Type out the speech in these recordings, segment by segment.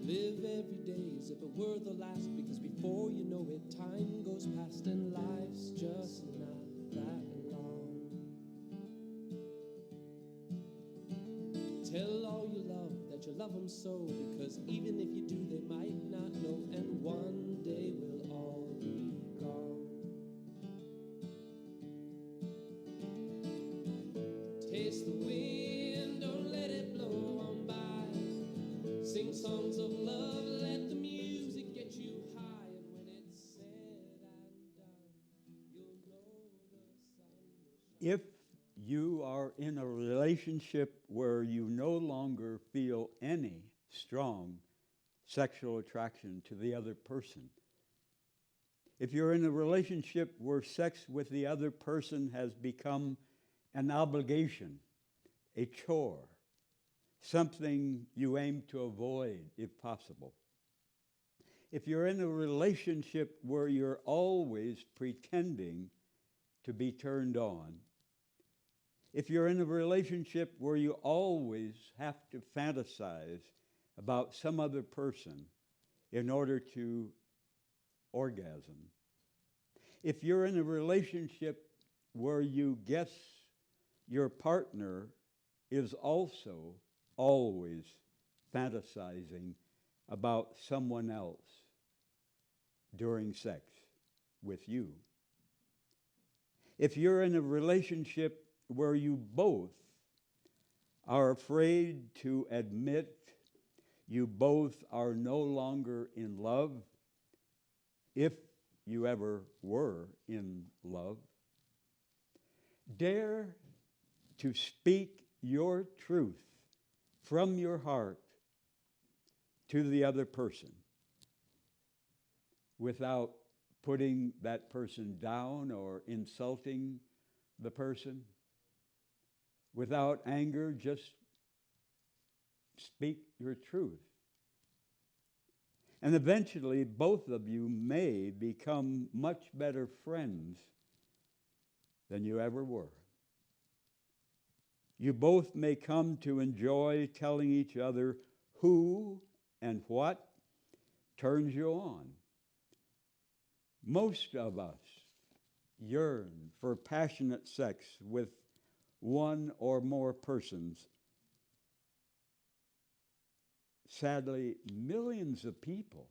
Live every day as if it were the last, because before you know it, time goes past and life's just not that long. Tell all you love that you love them so, because even if you do, they might not know, and one day we'll all be gone. Taste the wind, don't let it blow on by. Sing songs of love, let the music get you high. And when it's said and done, you'll know the sun will shine. If you are in a relationship where you no longer feel any strong sexual attraction to the other person, if you're in a relationship where sex with the other person has become an obligation, a chore, something you aim to avoid if possible, if you're in a relationship where you're always pretending to be turned on, if you're in a relationship where you always have to fantasize about some other person in order to orgasm, if you're in a relationship where you guess your partner is also always fantasizing about someone else during sex with you, if you're in a relationship where you both are afraid to admit you both are no longer in love, if you ever were in love, dare to speak your truth from your heart to the other person without putting that person down or insulting the person. Without anger, just speak your truth. And eventually, both of you may become much better friends than you ever were. You both may come to enjoy telling each other who and what turns you on. Most of us yearn for passionate sex with one or more persons. Sadly, millions of people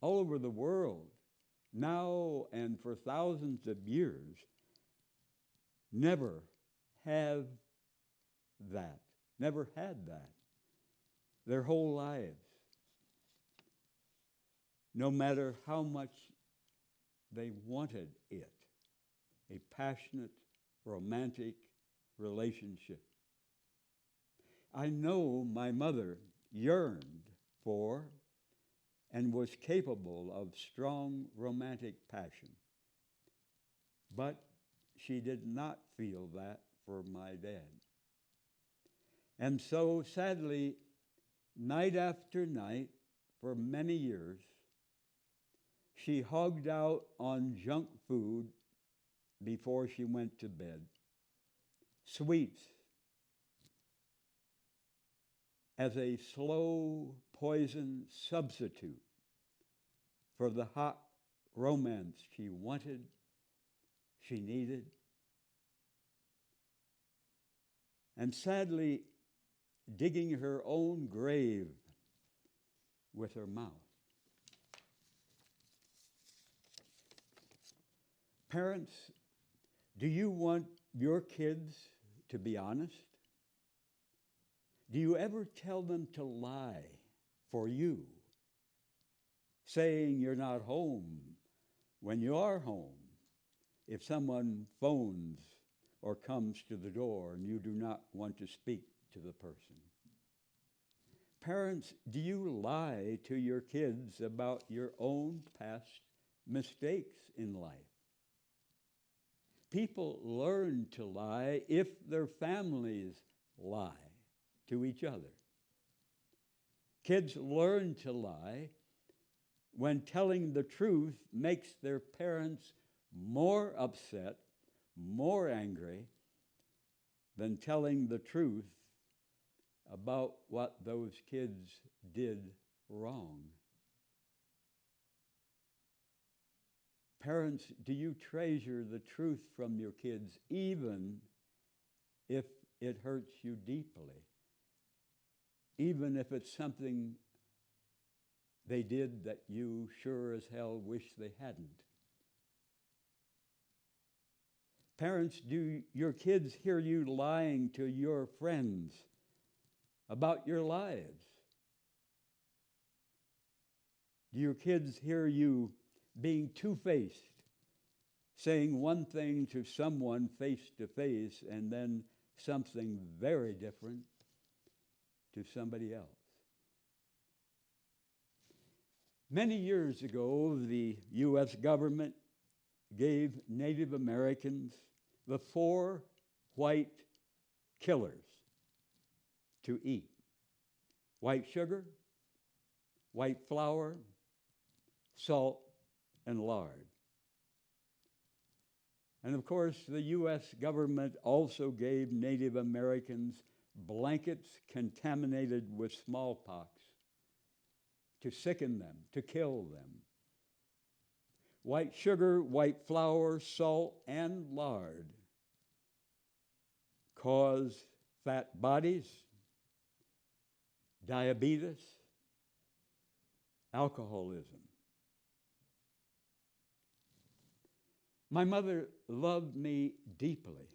all over the world, now and for thousands of years, never have that, never had that their whole lives, no matter how much they wanted it, a passionate, romantic relationship. I know my mother yearned for and was capable of strong romantic passion, but she did not feel that for my dad. And so, sadly, night after night, for many years, she hogged out on junk food before she went to bed, sweets, as a slow poison substitute for the hot romance she wanted, she needed. And sadly, digging her own grave with her mouth. Parents, do you want your kids to be honest? Do you ever tell them to lie for you, saying you're not home when you are home, if someone phones or comes to the door and you do not want to speak to the person? Parents, do you lie to your kids about your own past mistakes in life? People learn to lie if their families lie to each other. Kids learn to lie when telling the truth makes their parents more upset, more angry than telling the truth about what those kids did wrong? Parents, do you treasure the truth from your kids even if it hurts you deeply? Even if it's something they did that you sure as hell wish they hadn't? Parents, do your kids hear you lying to your friends about your lives? Do your kids hear you being two-faced, saying one thing to someone face to face and then something very different to somebody else? Many years ago, the U.S. government gave Native Americans the 4 white killers to eat: white sugar, white flour, salt, and lard. And of course, the U.S. government also gave Native Americans blankets contaminated with smallpox to sicken them, to kill them. White sugar, white flour, salt, and lard cause fat bodies, diabetes, alcoholism. My mother loved me deeply.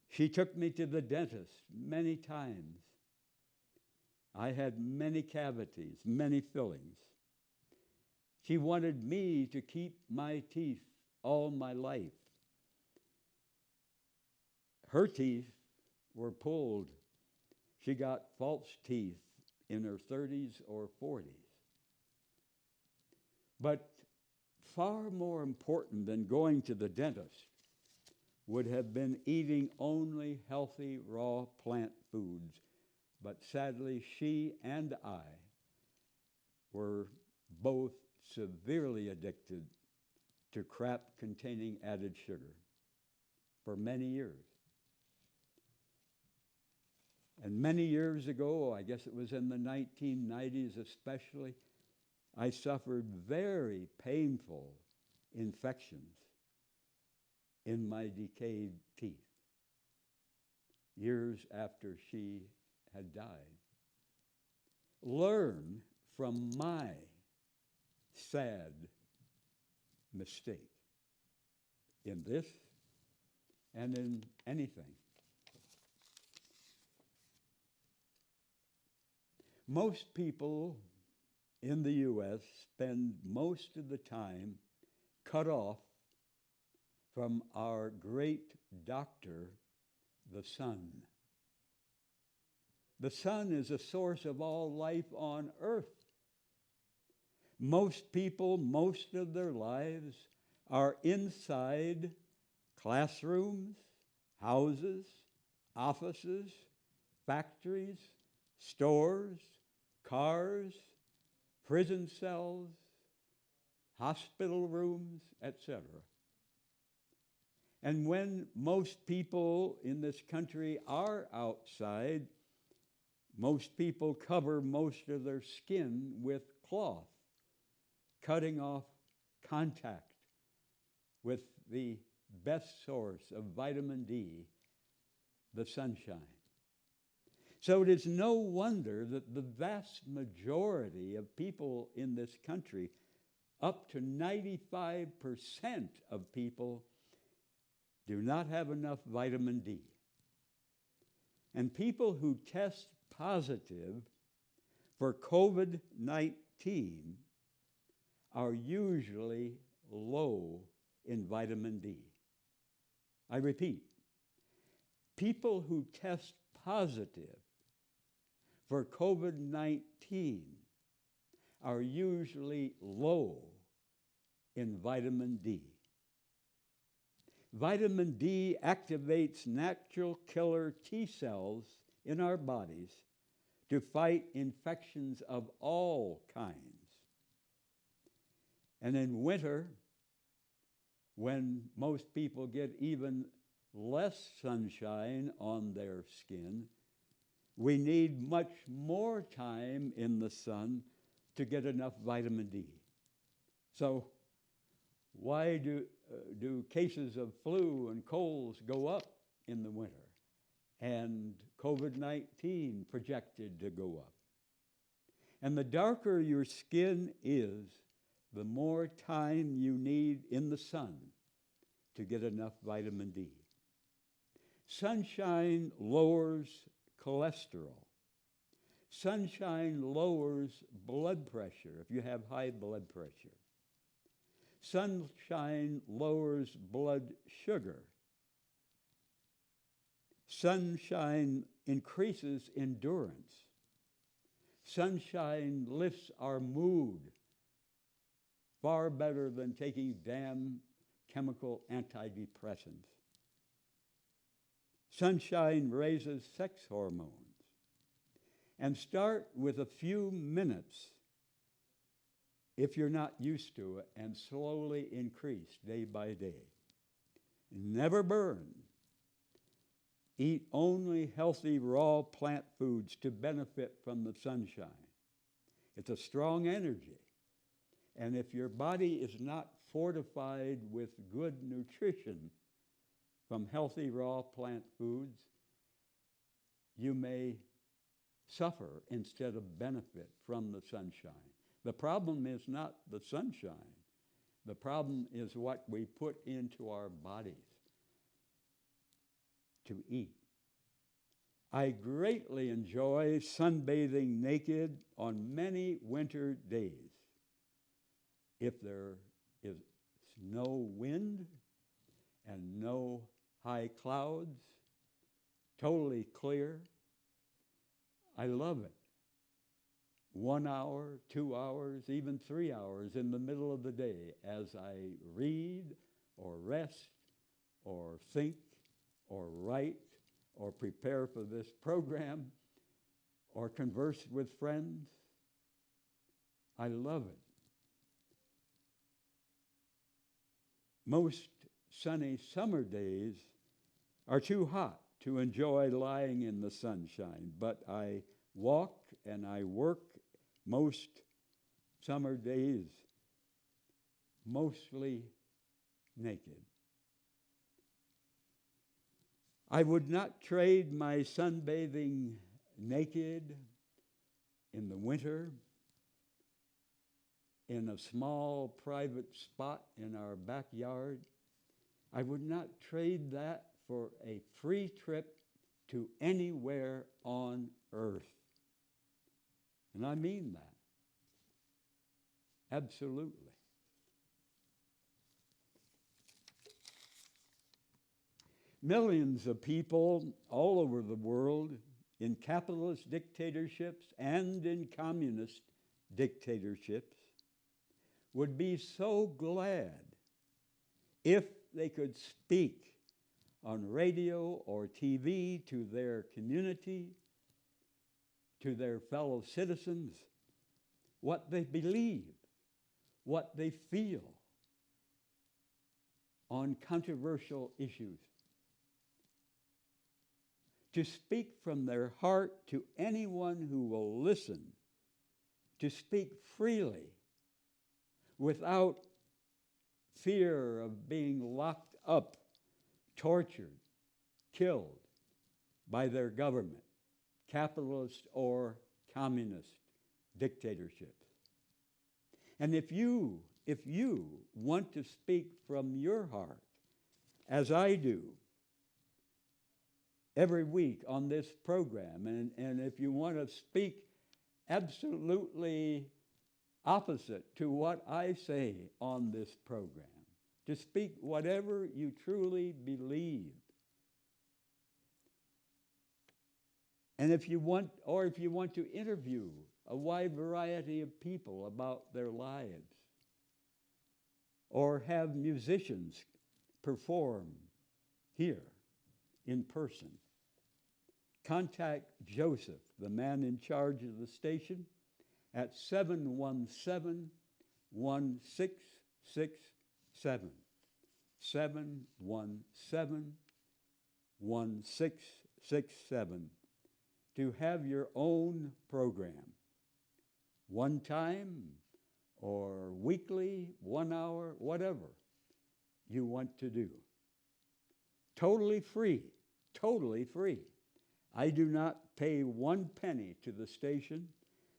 She took me to the dentist many times. I had many cavities, many fillings. She wanted me to keep my teeth all my life. Her teeth were pulled. She got false teeth in her 30s or 40s. But far more important than going to the dentist would have been eating only healthy raw plant foods. But sadly, she and I were both severely addicted to crap containing added sugar for many years. And many years ago, I guess it was in the 1990s especially, I suffered very painful infections in my decayed teeth years after she had died. Learn from my sad mistake in this and in anything. Most people in the U.S. spend most of the time cut off from our great doctor, the sun. The sun is a source of all life on earth. Most people, most of their lives, are inside classrooms, houses, offices, factories, stores, cars, prison cells, hospital rooms, etc. And when most people in this country are outside, most people cover most of their skin with cloth, cutting off contact with the best source of vitamin D, the sunshine. So it is no wonder that the vast majority of people in this country, up to 95% of people, do not have enough vitamin D. And people who test positive for COVID-19 are usually low in vitamin D. I repeat, people who test positive for COVID-19 are usually low in vitamin D. Vitamin D activates natural killer T cells in our bodies to fight infections of all kinds. And in winter, when most people get even less sunshine on their skin, we need much more time in the sun to get enough vitamin D. So why do cases of flu and colds go up in the winter and COVID-19 projected to go up? And the darker your skin is, the more time you need in the sun to get enough vitamin D. Sunshine lowers cholesterol. Sunshine lowers blood pressure if you have high blood pressure. Sunshine lowers blood sugar. Sunshine increases endurance. Sunshine lifts our mood far better than taking damn chemical antidepressants. Sunshine raises sex hormones. And start with a few minutes if you're not used to it, and slowly increase day by day. Never burn. Eat only healthy raw plant foods to benefit from the sunshine. It's a strong energy. And if your body is not fortified with good nutrition from healthy raw plant foods, you may suffer instead of benefit from the sunshine. The problem is not the sunshine. The problem is what we put into our bodies to eat. I greatly enjoy sunbathing naked on many winter days. If there is no wind and no high clouds, totally clear, I love it. 1 hour, 2 hours, even 3 hours in the middle of the day as I read or rest or think or write or prepare for this program or converse with friends. I love it. Most sunny summer days are too hot to enjoy lying in the sunshine, but I walk and I work most summer days mostly naked. I would not trade my sunbathing naked in the winter in a small private spot in our backyard. I would not trade that for a free trip to anywhere on earth. And I mean that. Absolutely. Millions of people all over the world in capitalist dictatorships and in communist dictatorships would be so glad if they could speak on radio or TV to their community, to their fellow citizens, what they believe, what they feel on controversial issues. To speak from their heart to anyone who will listen, to speak freely without fear of being locked up, tortured, killed by their government, capitalist or communist dictatorships. And if you want to speak from your heart, as I do every week on this program, and if you want to speak absolutely opposite to what I say on this program, to speak whatever you truly believe. And if you want to interview a wide variety of people about their lives, or have musicians perform here in person, contact Joseph, the man in charge of the station, at 717-1667. 717-1667 to have your own program. one time or weekly, 1 hour, whatever you want to do. Totally free, totally free. I do not pay 1 penny to the station.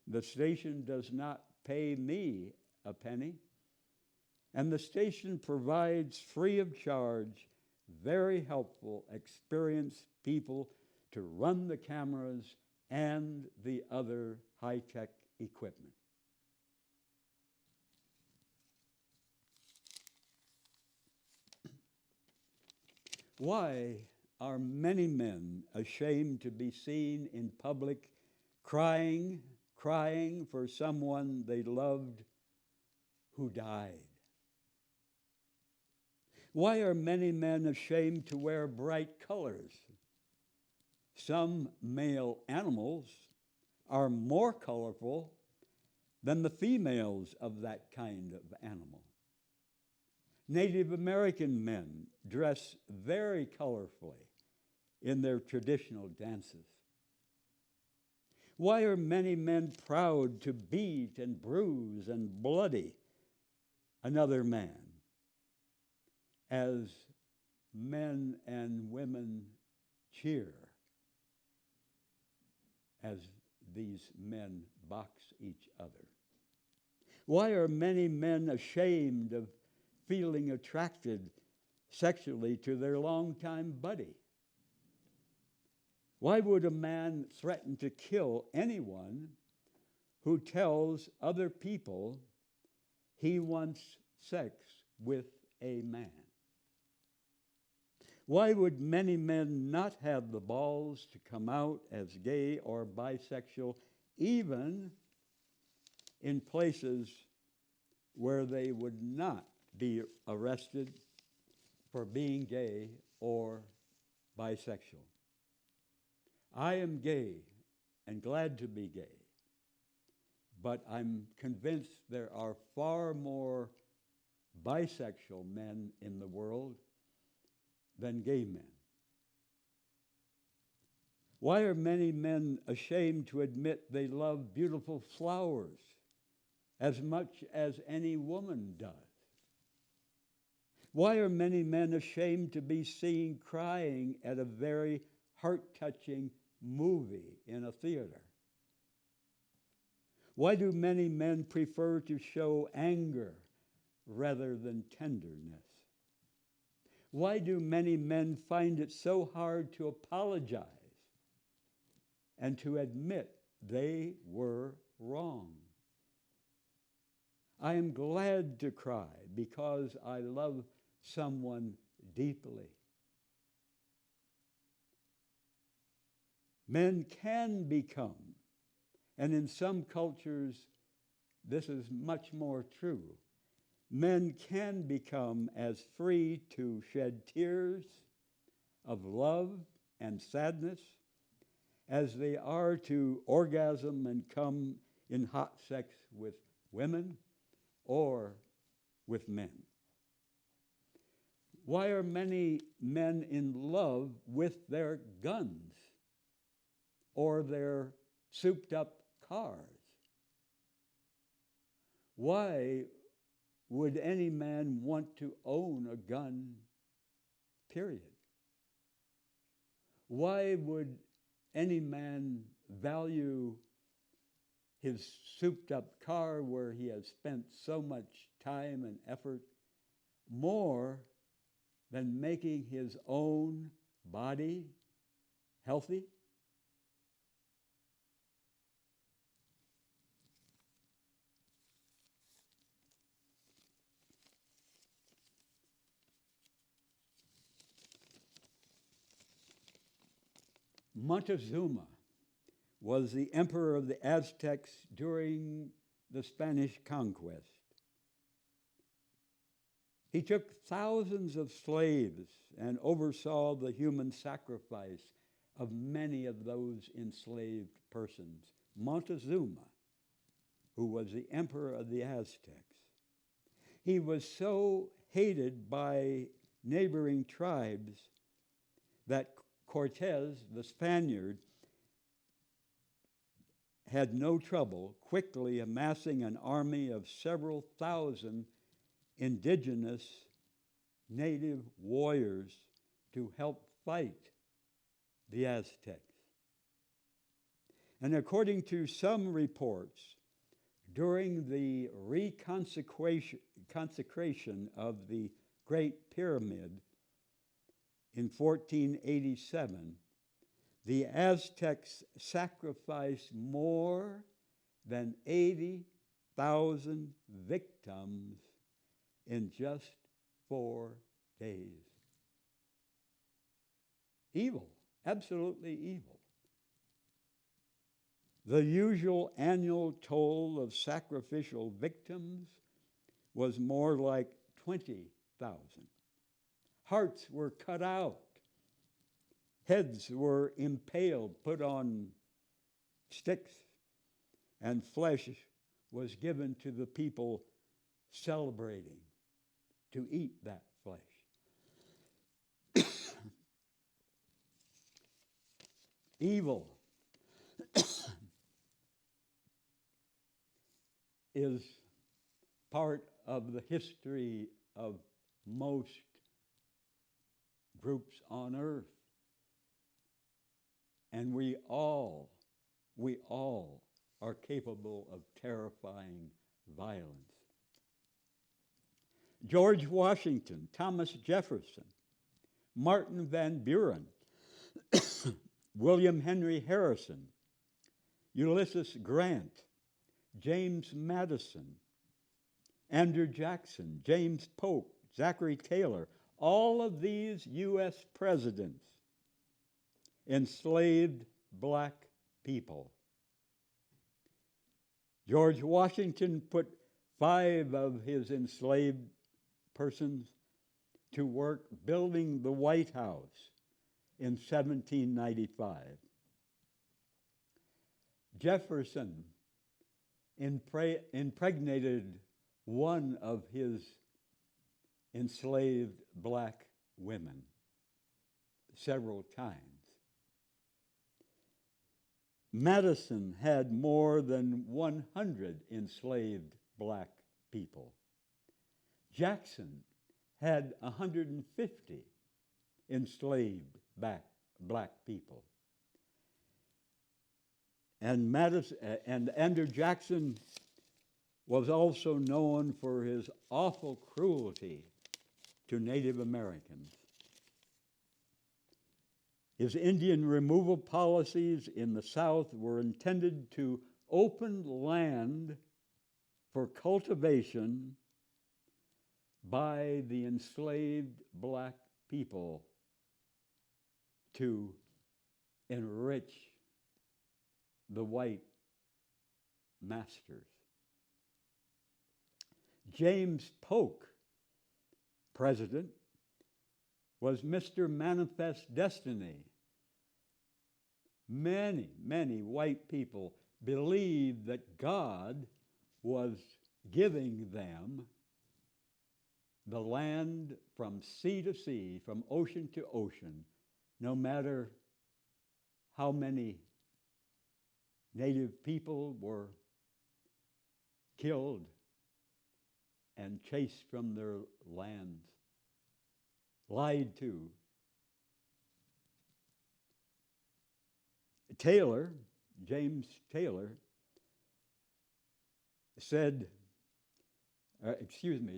The station does not pay me a penny. And the station provides free of charge very helpful, experienced people to run the cameras and the other high-tech equipment. Why are many men ashamed to be seen in public crying for someone they loved who died? Why are many men ashamed to wear bright colors? Some male animals are more colorful than the females of that kind of animal. Native American men dress very colorfully in their traditional dances. Why are many men proud to beat and bruise and bloody another man as men and women cheer as these men box each other? Why are many men ashamed of feeling attracted sexually to their longtime buddy? Why would a man threaten to kill anyone who tells other people he wants sex with a man? Why would many men not have the balls to come out as gay or bisexual, even in places where they would not be arrested for being gay or bisexual? I am gay and glad to be gay, but I'm convinced there are far more bisexual men in the world than gay men. Why are many men ashamed to admit they love beautiful flowers as much as any woman does? Why are many men ashamed to be seen crying at a very heart-touching movie in a theater? Why do many men prefer to show anger rather than tenderness? Why do many men find it so hard to apologize and to admit they were wrong? I am glad to cry because I love someone deeply. Men can become, and in some cultures this is much more true, men can become as free to shed tears of love and sadness as they are to orgasm and come in hot sex with women or with men. Why are many men in love with their guns or their souped-up cars? Why would any man want to own a gun, period? Why would any man value his souped-up car where he has spent so much time and effort more than making his own body healthy? Montezuma was the emperor of the Aztecs during the Spanish conquest. He took thousands of slaves and oversaw the human sacrifice of many of those enslaved persons. Montezuma, who was the emperor of the Aztecs. He was so hated by neighboring tribes that Cortez, the Spaniard, had no trouble quickly amassing an army of several thousand indigenous native warriors to help fight the Aztecs. And according to some reports, during the consecration of the Great Pyramid in 1487, the Aztecs sacrificed more than 80,000 victims in just 4 days. Evil, absolutely evil. The usual annual toll of sacrificial victims was more like 20,000. Hearts were cut out. Heads were impaled, put on sticks, and flesh was given to the people celebrating to eat that flesh. Evil is part of the history of most groups on earth. And we all are capable of terrifying violence. George Washington, Thomas Jefferson, Martin Van Buren, William Henry Harrison, Ulysses Grant, James Madison, Andrew Jackson, James Polk, Zachary Taylor, all of these U.S. presidents enslaved black people. George Washington put 5 of his enslaved persons to work building the White House in 1795. Jefferson impregnated one of his enslaved black women several times. Madison had more than 100 enslaved black people. Jackson had 150 enslaved black people. And Andrew Jackson was also known for his awful cruelty to Native Americans. His Indian removal policies in the South were intended to open land for cultivation by the enslaved black people to enrich the white masters. James Polk, president, was Mr. Manifest Destiny. Many white people believed that God was giving them the land from sea to sea, from ocean to ocean, no matter how many native people were killed and chased from their lands, lied to. James Taylor, said,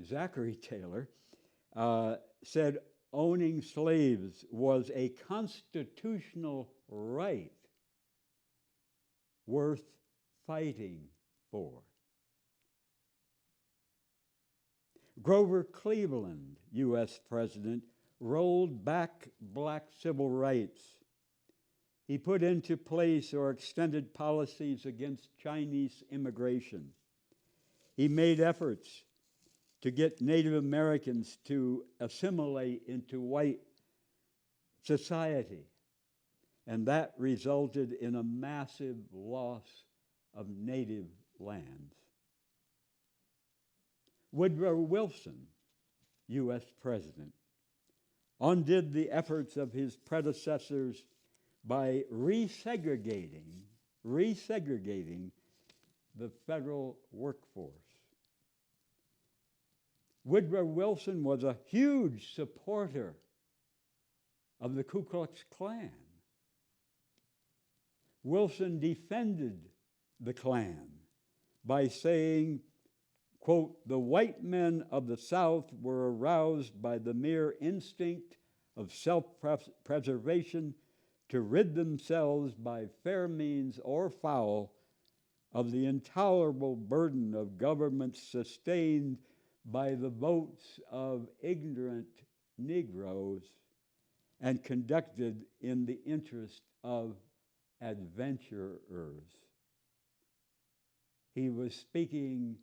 Zachary Taylor said owning slaves was a constitutional right worth fighting for. Grover Cleveland, U.S. president, rolled back black civil rights. He put into place or extended policies against Chinese immigration. He made efforts to get Native Americans to assimilate into white society, and that resulted in a massive loss of native lands. Woodrow Wilson, U.S. president, undid the efforts of his predecessors by resegregating resegregating the federal workforce. Woodrow Wilson was a huge supporter of the Ku Klux Klan. Wilson defended the Klan by saying, quote, "The white men of the South were aroused by the mere instinct of self-preservation to rid themselves by fair means or foul of the intolerable burden of government sustained by the votes of ignorant Negroes and conducted in the interest of adventurers." He was speaking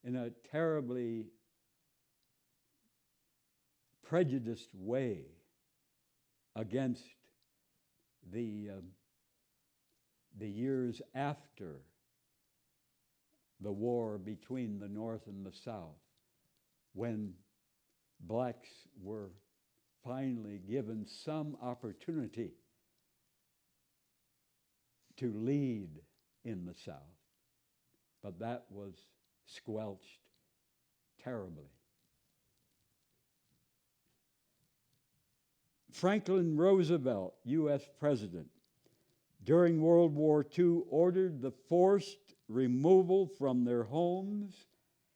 in a terribly prejudiced way against the years after the war between the North and the South, when blacks were finally given some opportunity to lead in the South. But that was squelched terribly. Franklin Roosevelt, U.S. President, during World War II, ordered the forced removal from their homes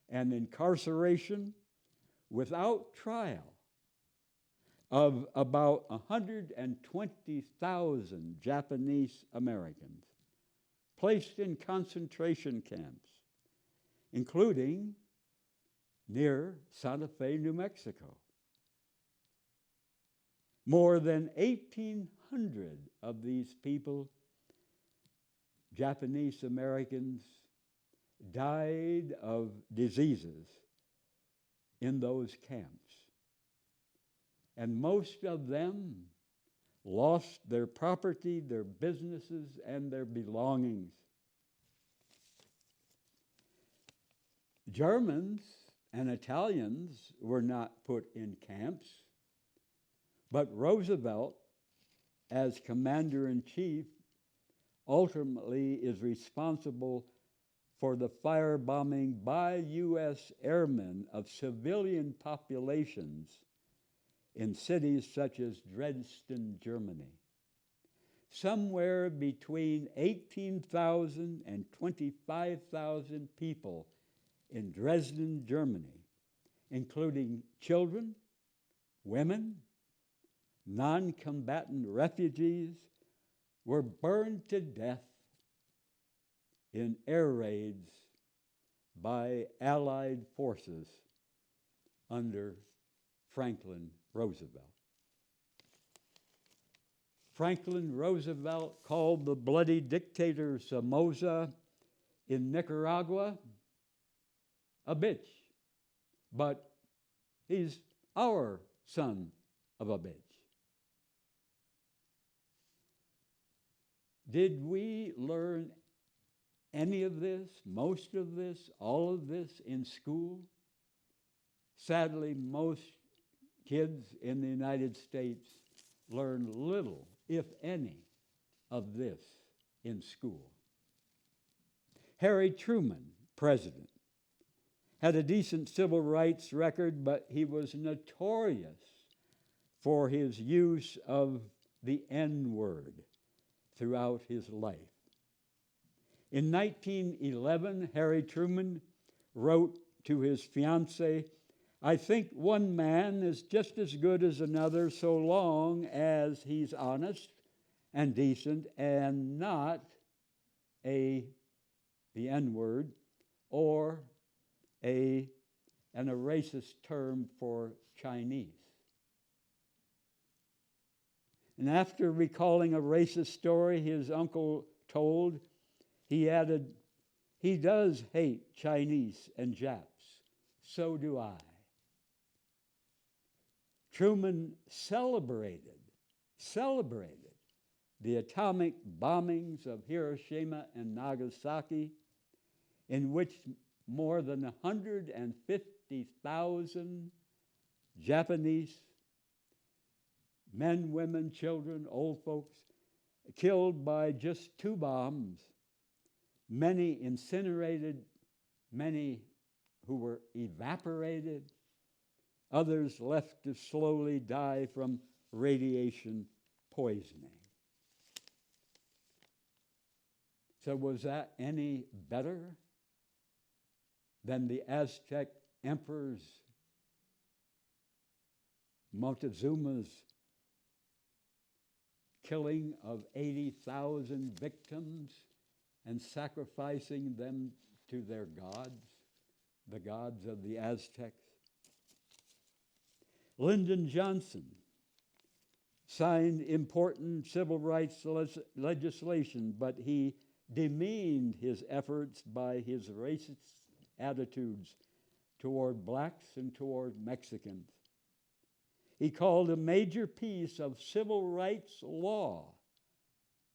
and incarceration without trial of about 120,000 Japanese Americans placed in concentration camps, including near Santa Fe, New Mexico. More than 1,800 of these people, Japanese Americans, died of diseases in those camps. And most of them lost their property, their businesses, and their belongings. Germans and Italians were not put in camps, but Roosevelt, as commander-in-chief, ultimately is responsible for the firebombing by U.S. airmen of civilian populations in cities such as Dresden, Germany. Somewhere between 18,000 and 25,000 people in Dresden, Germany, including children, women, non-combatant refugees, were burned to death in air raids by Allied forces under Franklin Roosevelt. Franklin Roosevelt called the bloody dictator Somoza in Nicaragua a bitch, but he's our son of a bitch. Did we learn any of this, most of this, all of this in school? Sadly, most kids in the United States learn little, if any, of this in school. Harry Truman, president, had a decent civil rights record, but he was notorious for his use of the N-word throughout his life. In 1911, Harry Truman wrote to his fiancée, "I think one man is just as good as another so long as he's honest and decent and not the N-word or a racist term for Chinese." And after recalling a racist story his uncle told, he added, "He does hate Chinese and Japs. So do I." Truman celebrated the atomic bombings of Hiroshima and Nagasaki, in which more than 150,000 Japanese men, women, children, old folks, killed by just 2 bombs many incinerated, many who were evaporated, others left to slowly die from radiation poisoning. So was that any better than the Aztec emperor's, Montezuma's killing of 80,000 victims and sacrificing them to their gods, the gods of the Aztecs? Lyndon Johnson signed important civil rights legislation, but he demeaned his efforts by his racist attitudes toward blacks and toward Mexicans. He called a major piece of civil rights law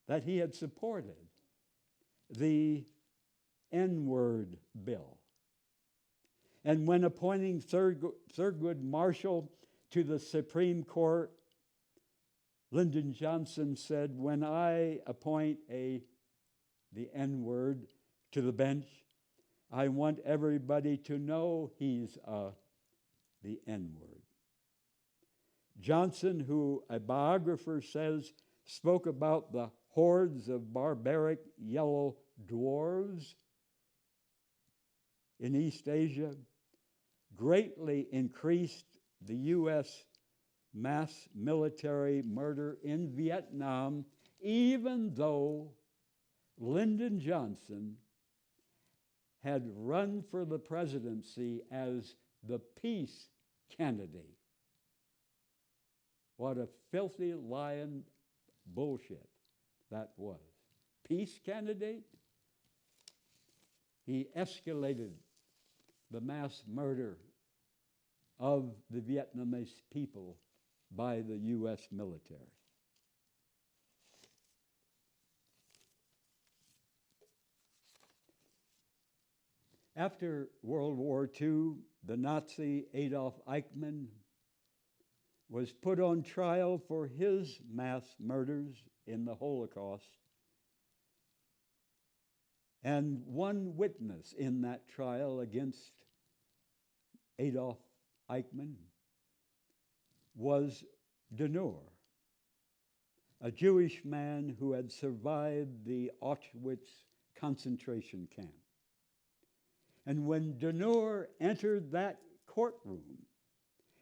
that he had supported the N-word bill. And when appointing Thurgood Marshall to the Supreme Court, Lyndon Johnson said, when I appoint the N-word to the bench, I want everybody to know he's the N-word. Johnson, who a biographer says spoke about the hordes of barbaric yellow dwarves in East Asia, greatly increased the U.S. mass military murder in Vietnam, even though Lyndon Johnson had run for the presidency as the peace candidate. What a filthy, lying bullshit that was. Peace candidate? He escalated the mass murder of the Vietnamese people by the U.S. military. After World War II, the Nazi Adolf Eichmann was put on trial for his mass murders in the Holocaust. And one witness in that trial against Adolf Eichmann was Denur, a Jewish man who had survived the Auschwitz concentration camp. And when Denur entered that courtroom,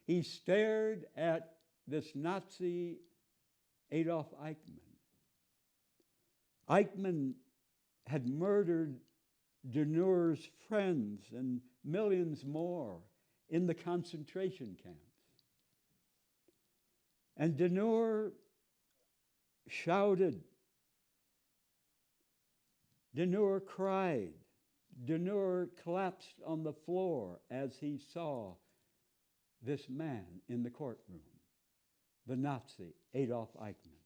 he stared at this Nazi Adolf Eichmann. Eichmann had murdered Denur's friends and millions more in the concentration camps. And Denur shouted. Denur cried. Denur collapsed on the floor as he saw this man in the courtroom, the Nazi Adolf Eichmann.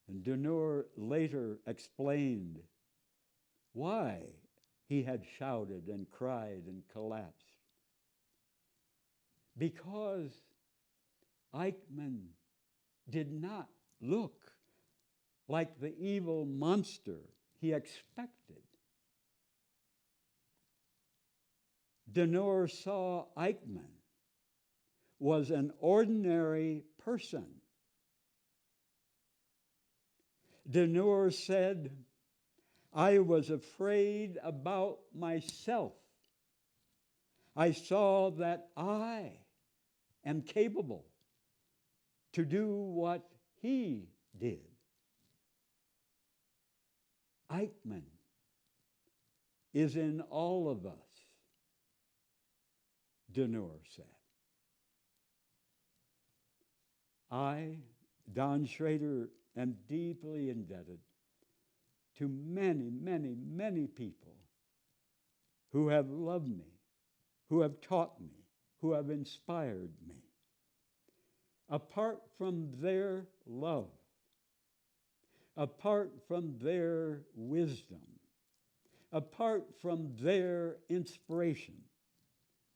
And Denur later explained why he had shouted and cried and collapsed. Because Eichmann did not look like the evil monster he expected. Denur saw Eichmann was an ordinary person. Denur said, I was afraid about myself. I saw that I am capable to do what he did. Eichmann is in all of us, Denur said. I, Don Schrader, am deeply indebted to many, many, many people who have loved me, who have taught me, who have inspired me. Apart from their love, apart from their wisdom, apart from their inspiration,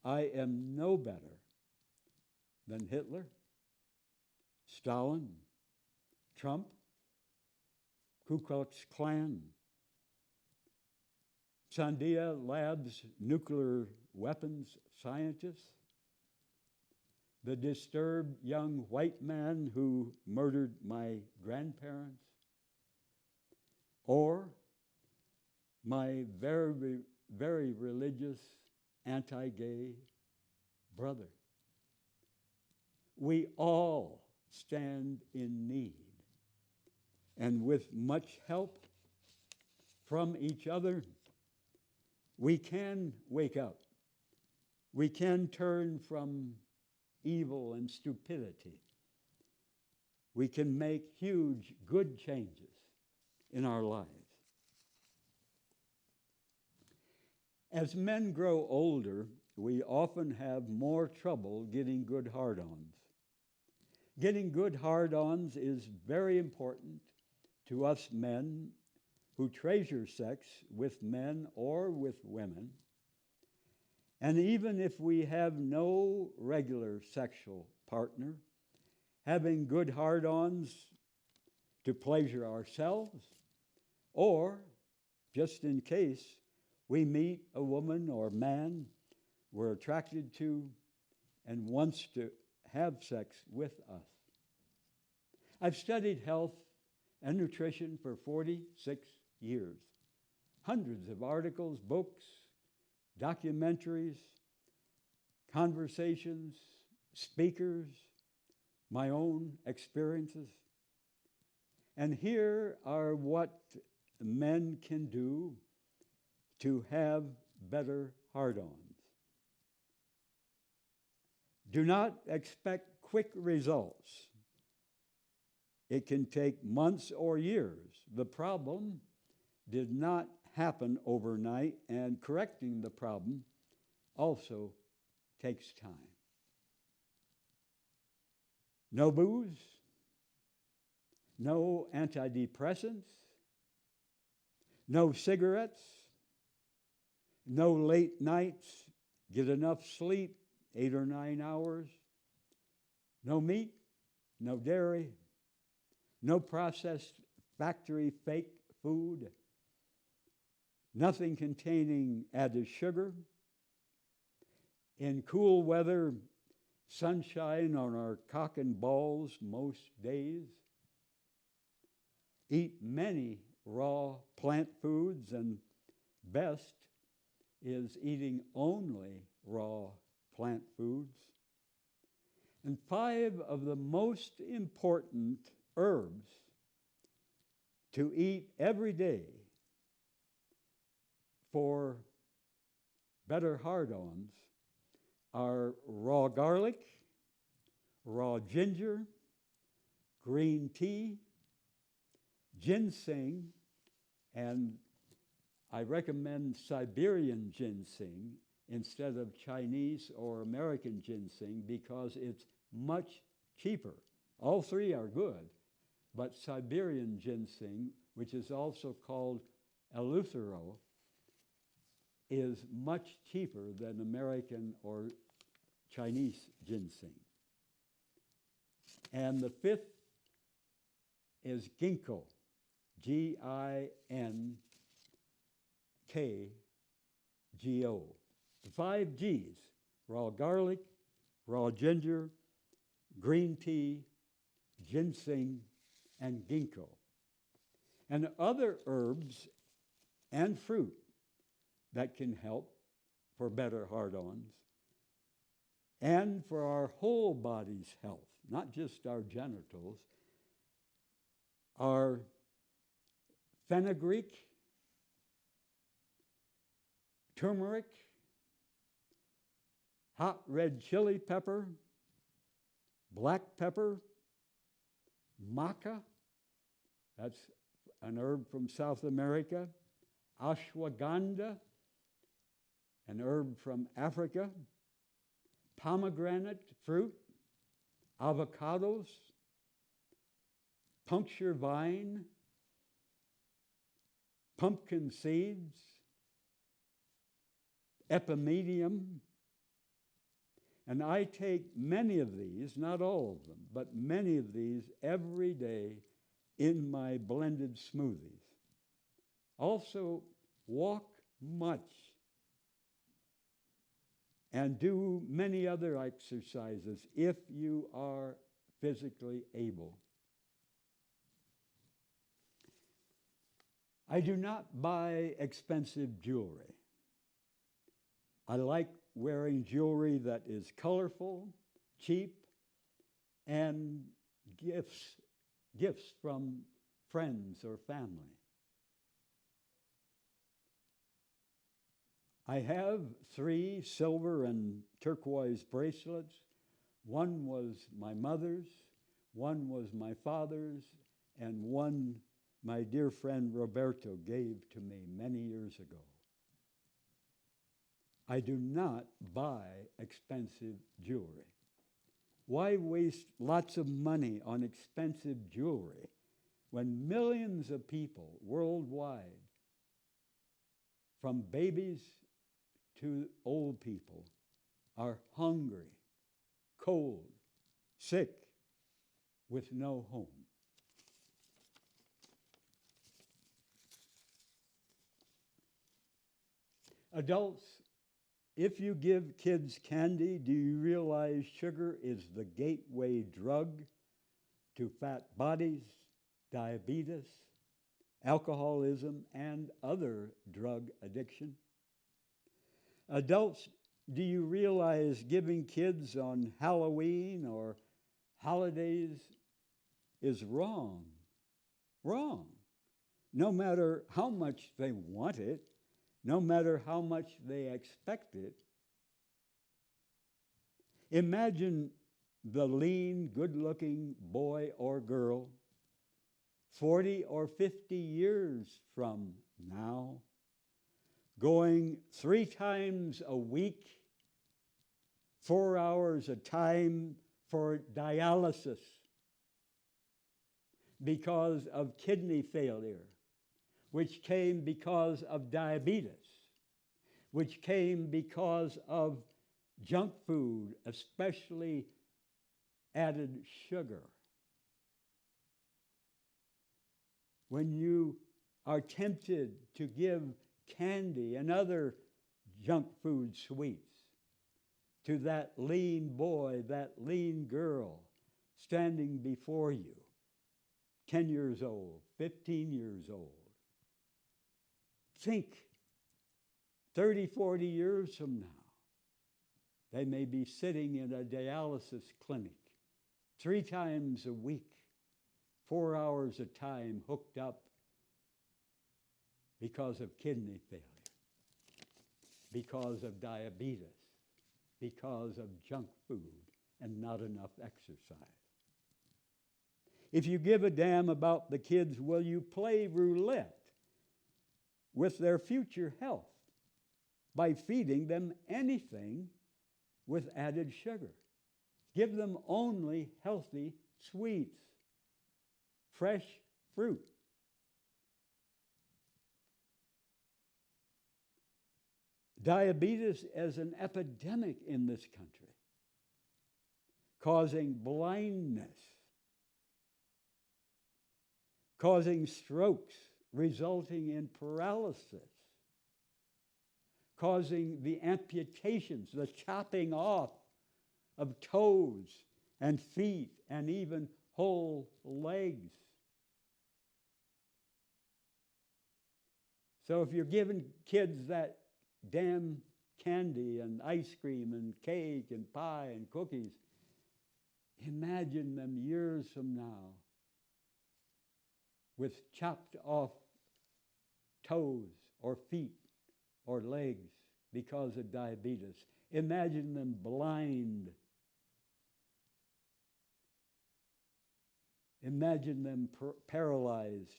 I am no better than Hitler, Stalin, Trump, Ku Klux Klan, Sandia Lab's nuclear weapons scientist, the disturbed young white man who murdered my grandparents, or my very, very religious anti-gay brother. We all stand in need. And with much help from each other, we can wake up. We can turn from evil and stupidity. We can make huge good changes in our lives. As men grow older, we often have more trouble getting good hard-ons. Getting good hard-ons is very important to us men who treasure sex with men or with women. And even if we have no regular sexual partner, having good hard-ons to pleasure ourselves, or just in case we meet a woman or man we're attracted to and wants to have sex with us. I've studied health and nutrition for 46 years. Hundreds of articles, books, documentaries, conversations, speakers, my own experiences. And here are what men can do to have better hard-ons. Do not expect quick results. It can take months or years. The problem did not happen overnight, and correcting the problem also takes time. No booze, no antidepressants, no cigarettes, no late nights, get enough sleep, 8 or 9 hours, no meat, no dairy, no processed factory fake food, nothing containing added sugar. In cool weather, sunshine on our cock and balls most days. Eat many raw plant foods, and best is eating only raw plant foods. And 5 of the most important herbs to eat every day for better hard-ons are raw garlic, raw ginger, green tea, ginseng, and I recommend Siberian ginseng instead of Chinese or American ginseng because it's much cheaper. All 3 are good, but Siberian ginseng, which is also called Eleuthero, is much cheaper than American or Chinese ginseng. And the 5th is ginkgo, Ginkgo. The 5 G's, raw garlic, raw ginger, green tea, ginseng, and ginkgo. And other herbs and fruit that can help for better hard-ons and for our whole body's health, not just our genitals, are fenugreek, turmeric, hot red chili pepper, black pepper, maca, that's an herb from South America, ashwagandha, an herb from Africa, pomegranate fruit, avocados, puncture vine, pumpkin seeds, epimedium. And I take many of these, not all of them, but many of these every day in my blended smoothies. Also, walk much. And do many other exercises if you are physically able. I do not buy expensive jewelry. I like wearing jewelry that is colorful, cheap, and gifts from friends or family. I have 3 silver and turquoise bracelets. One was my mother's, one was my father's, and one my dear friend Roberto gave to me many years ago. I do not buy expensive jewelry. Why waste lots of money on expensive jewelry when millions of people worldwide, from babies to old people, are hungry, cold, sick, with no home? Adults, if you give kids candy, do you realize sugar is the gateway drug to fat bodies, diabetes, alcoholism, and other drug addiction? Adults, do you realize giving kids on Halloween or holidays is wrong? Wrong. No matter how much they want it, no matter how much they expect it. Imagine the lean, good-looking boy or girl 40 or 50 years from now, going 3 times a week, 4 hours a time for dialysis because of kidney failure, which came because of diabetes, which came because of junk food, especially added sugar. When you are tempted to give candy and other junk food sweets to that lean boy, that lean girl standing before you, 10 years old, 15 years old, think 30, 40 years from now, they may be sitting in a dialysis clinic 3 times a week, 4 hours a time, hooked up because of kidney failure, because of diabetes, because of junk food and not enough exercise. If you give a damn about the kids, will you play roulette with their future health by feeding them anything with added sugar? Give them only healthy sweets, fresh fruit. Diabetes is an epidemic in this country, causing blindness, causing strokes, resulting in paralysis, causing the amputations, the chopping off of toes and feet and even whole legs. So if you're giving kids that damn candy and ice cream and cake and pie and cookies, imagine them years from now with chopped off toes or feet or legs because of diabetes. Imagine them blind. Imagine them paralyzed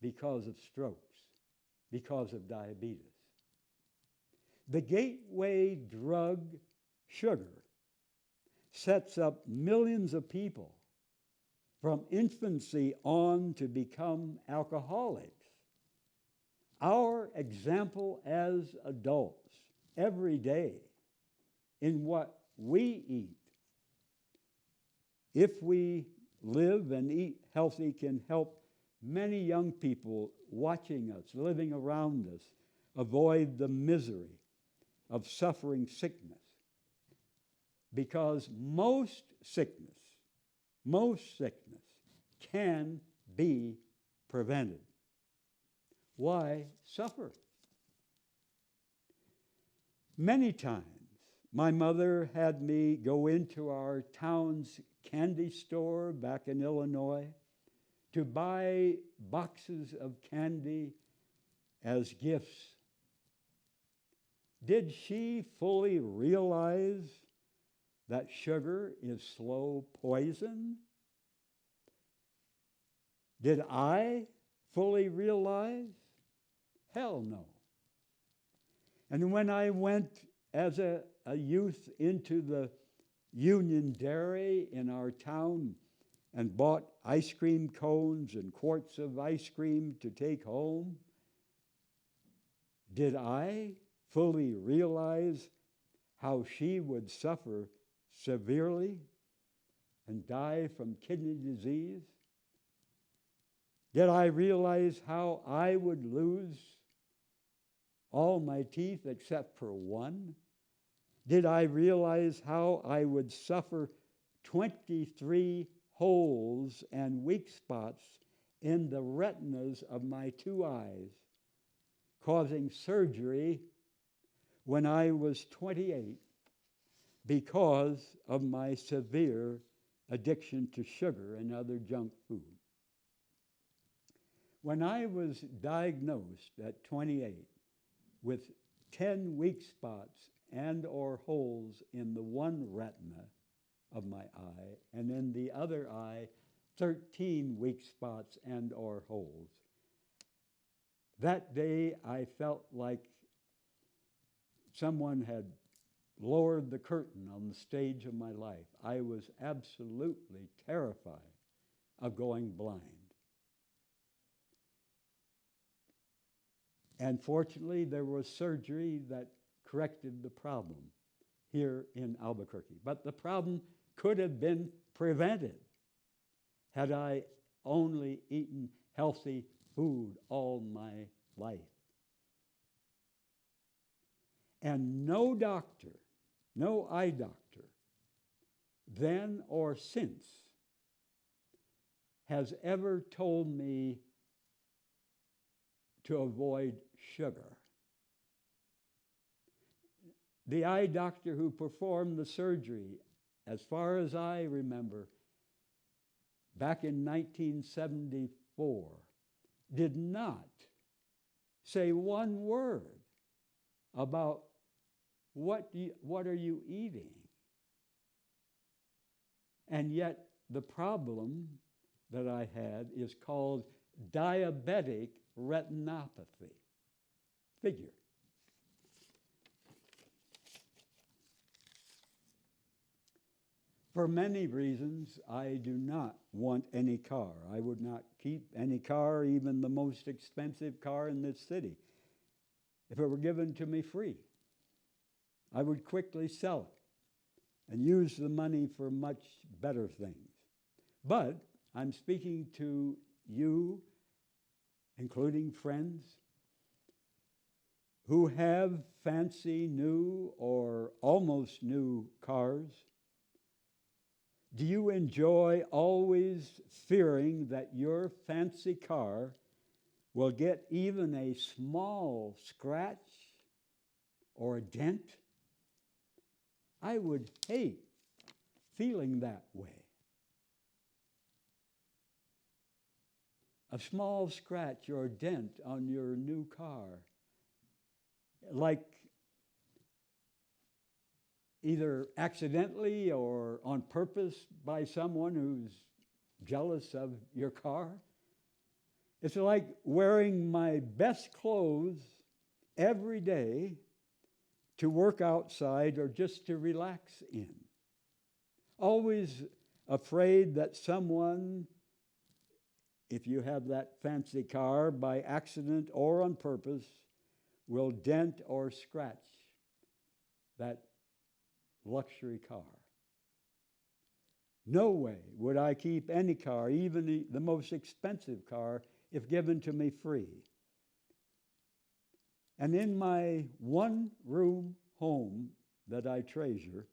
because of strokes, because of diabetes. The gateway drug, sugar, sets up millions of people from infancy on to become alcoholics. Our example as adults every day in what we eat, if we live and eat healthy, can help many young people watching us, living around us, avoid the misery of suffering sickness, because most sickness can be prevented. Why suffer? Many times, my mother had me go into our town's candy store back in Illinois to buy boxes of candy as gifts. Did she fully realize that sugar is slow poison? Did I fully realize? Hell no. And when I went as a youth into the Union Dairy in our town and bought ice cream cones and quarts of ice cream to take home, did I fully realize how she would suffer severely and die from kidney disease? Did I realize how I would lose all my teeth except for one? Did I realize how I would suffer 23 holes and weak spots in the retinas of my two eyes, causing surgery when I was 28 because of my severe addiction to sugar and other junk food? When I was diagnosed at 28 with 10 weak spots and or holes in the one retina of my eye, and in the other eye, 13 weak spots and or holes, that day I felt like someone had lowered the curtain on the stage of my life. I was absolutely terrified of going blind. And fortunately, there was surgery that corrected the problem here in Albuquerque. But the problem could have been prevented had I only eaten healthy food all my life. And no doctor, no eye doctor, then or since, has ever told me to avoid sugar. The eye doctor who performed the surgery, as far as I remember, back in 1974, did not say one word about what are you eating. And yet the problem that I had is called diabetic retinopathy. Figure. For many reasons, I do not want any car. I would not keep any car, even the most expensive car in this city, if it were given to me free. I would quickly sell it and use the money for much better things. But I'm speaking to you, including friends, who have fancy new or almost new cars. Do you enjoy always fearing that your fancy car will get even a small scratch or a dent? I would hate feeling that way. A small scratch or a dent on your new car, like either accidentally or on purpose by someone who's jealous of your car. It's like wearing my best clothes every day to work outside or just to relax in. Always afraid that someone, if you have that fancy car, by accident or on purpose, will dent or scratch that luxury car. No way would I keep any car, even the most expensive car, if given to me free. And in my one-room home that I treasure,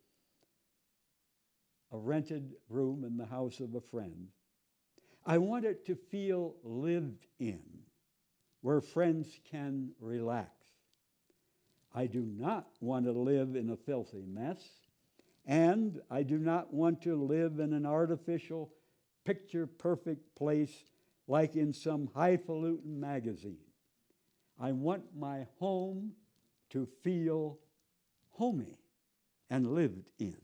a rented room in the house of a friend, I want it to feel lived in, where friends can relax. I do not want to live in a filthy mess, and I do not want to live in an artificial, picture-perfect place like in some highfalutin magazine. I want my home to feel homey and lived in.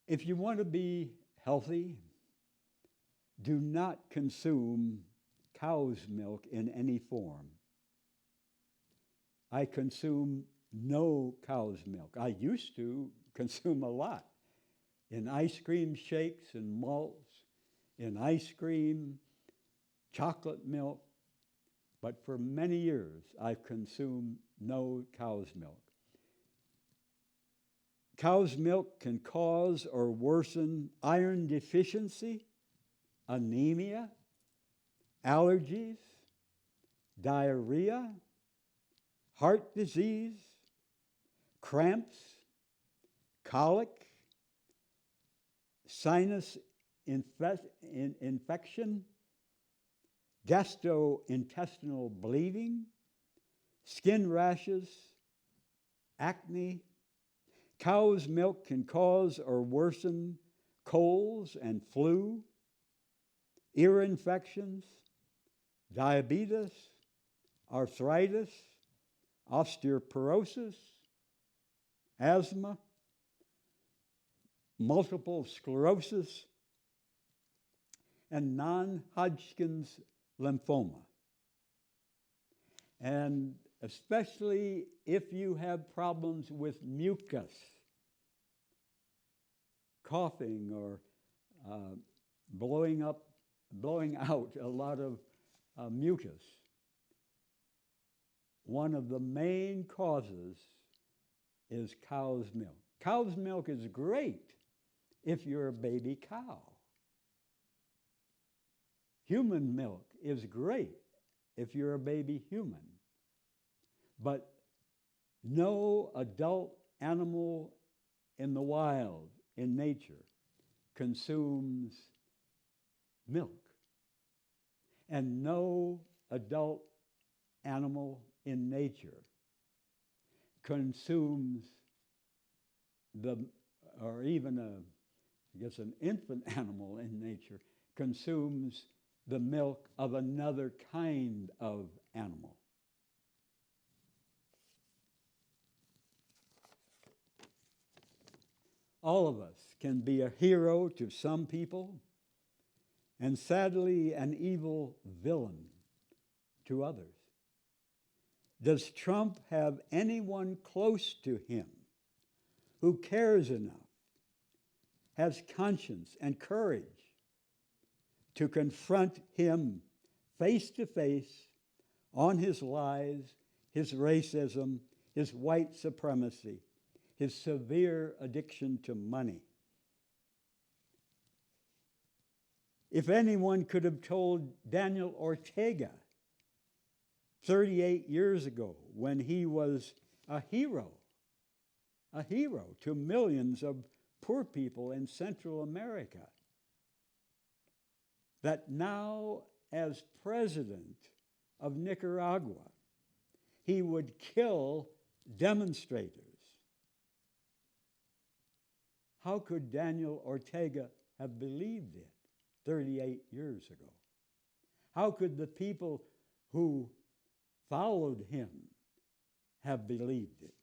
If you want to be healthy, do not consume cow's milk in any form. I consume no cow's milk. I used to consume a lot in ice cream shakes and malts, in ice cream, chocolate milk, but for many years I've consumed no cow's milk. Cow's milk can cause or worsen iron deficiency, anemia, allergies, diarrhea, heart disease, cramps, colic, sinus infection, gastrointestinal bleeding, skin rashes, acne. Cow's milk can cause or worsen colds and flu, ear infections, diabetes, arthritis, osteoporosis, asthma, multiple sclerosis, and non-Hodgkin's lymphoma. And especially if you have problems with mucus, coughing or blowing out a lot of mucus. One of the main causes is cow's milk. Cow's milk is great if you're a baby cow. Human milk is great if you're a baby human. But no adult animal in the wild, in nature, consumes milk. And no adult animal in nature consumes or even an infant animal in nature consumes the milk of another kind of animal. All of us can be a hero to some people, and sadly, an evil villain to others. Does Trump have anyone close to him who cares enough, has conscience and courage to confront him face to face on his lies, his racism, his white supremacy, his severe addiction to money? If anyone could have told Daniel Ortega 38 years ago, when he was a hero to millions of poor people in Central America, that now, as president of Nicaragua, he would kill demonstrators. How could Daniel Ortega have believed it 38 years ago? How could the people who followed him have believed it?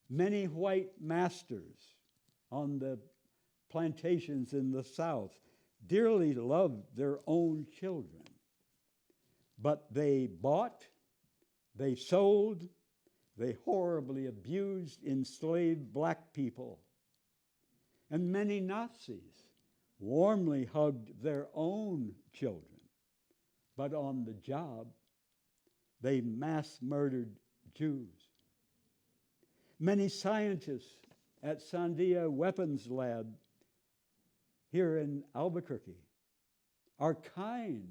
Many white masters on the plantations in the South dearly loved their own children, but they bought, they sold, they horribly abused, enslaved black people. And many Nazis warmly hugged their own children, but on the job, they mass murdered Jews. Many scientists at Sandia Weapons Lab here in Albuquerque are kind,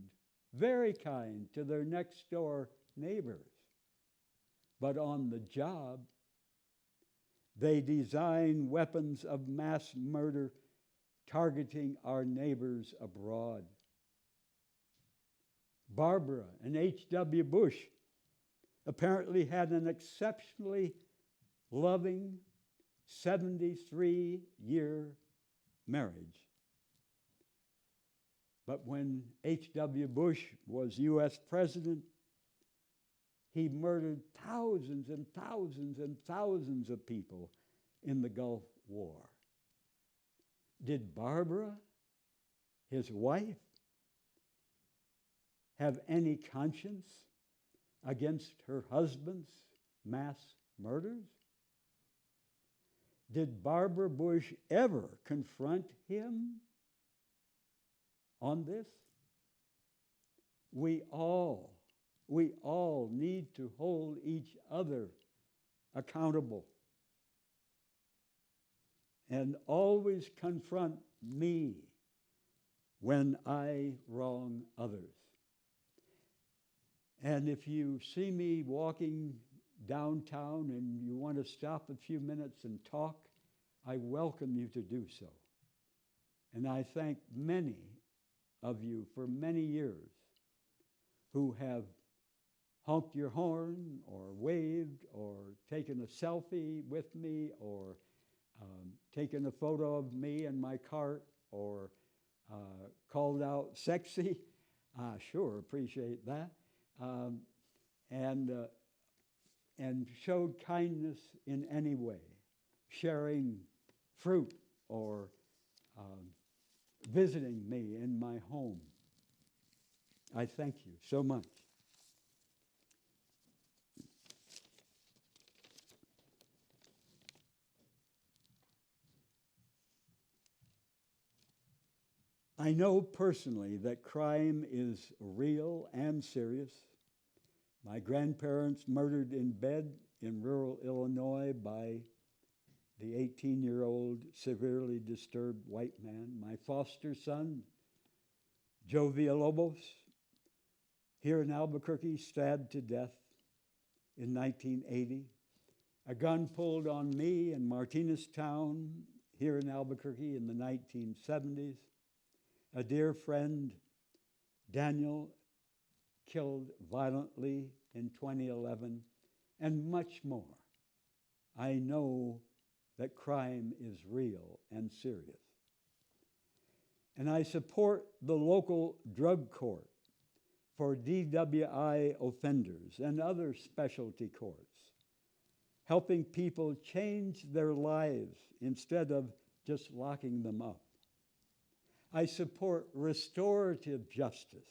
very kind to their next door neighbors. But on the job, they design weapons of mass murder targeting our neighbors abroad. Barbara and H.W. Bush apparently had an exceptionally loving 73-year marriage. But when H.W. Bush was U.S. president, he murdered thousands and thousands and thousands of people in the Gulf War. Did Barbara, his wife, have any conscience against her husband's mass murders? Did Barbara Bush ever confront him on this? We all need to hold each other accountable and always confront me when I wrong others. And if you see me walking downtown and you want to stop a few minutes and talk, I welcome you to do so. And I thank many of you for many years who have honked your horn or waved or taken a selfie with me or taken a photo of me in my cart or called out sexy. I sure appreciate that. And showed kindness in any way, sharing fruit or visiting me in my home. I thank you so much. I know personally that crime is real and serious. My grandparents murdered in bed in rural Illinois by the 18-year-old severely disturbed white man. My foster son, Joe Villalobos, here in Albuquerque, stabbed to death in 1980. A gun pulled on me in Martinez Town, here in Albuquerque in the 1970s. A dear friend, Daniel, killed violently in 2011, and much more. I know that crime is real and serious. And I support the local drug court for DWI offenders and other specialty courts, helping people change their lives instead of just locking them up. I support restorative justice,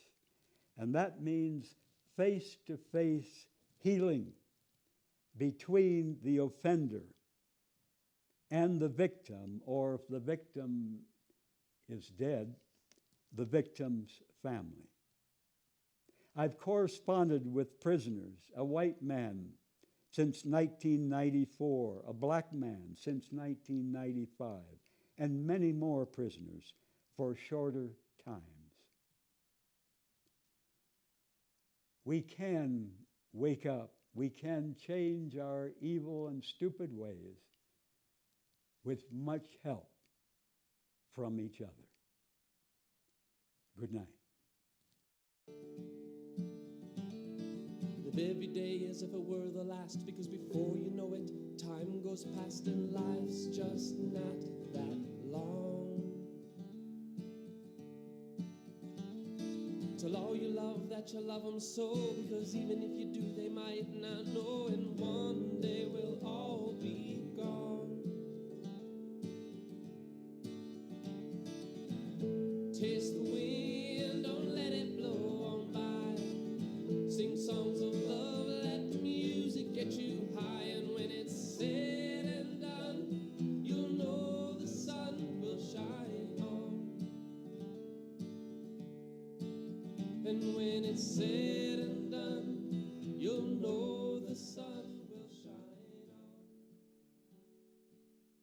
and that means face-to-face healing between the offender and the victim, or if the victim is dead, the victim's family. I've corresponded with prisoners, a white man since 1994, a black man since 1995, and many more prisoners for shorter times. We can wake up. We can change our evil and stupid ways with much help from each other. Good night. Live every day as if it were the last, because before you know it, time goes past and life's just not that long. Tell all you love that you love them so, because even if you do, they might not know, and one day we'll all be gone. Taste the wind, don't let it blow on by. Sing songs of love, let the music get you high, and when it's said and done, you'll know the sun will shine on. And when it's said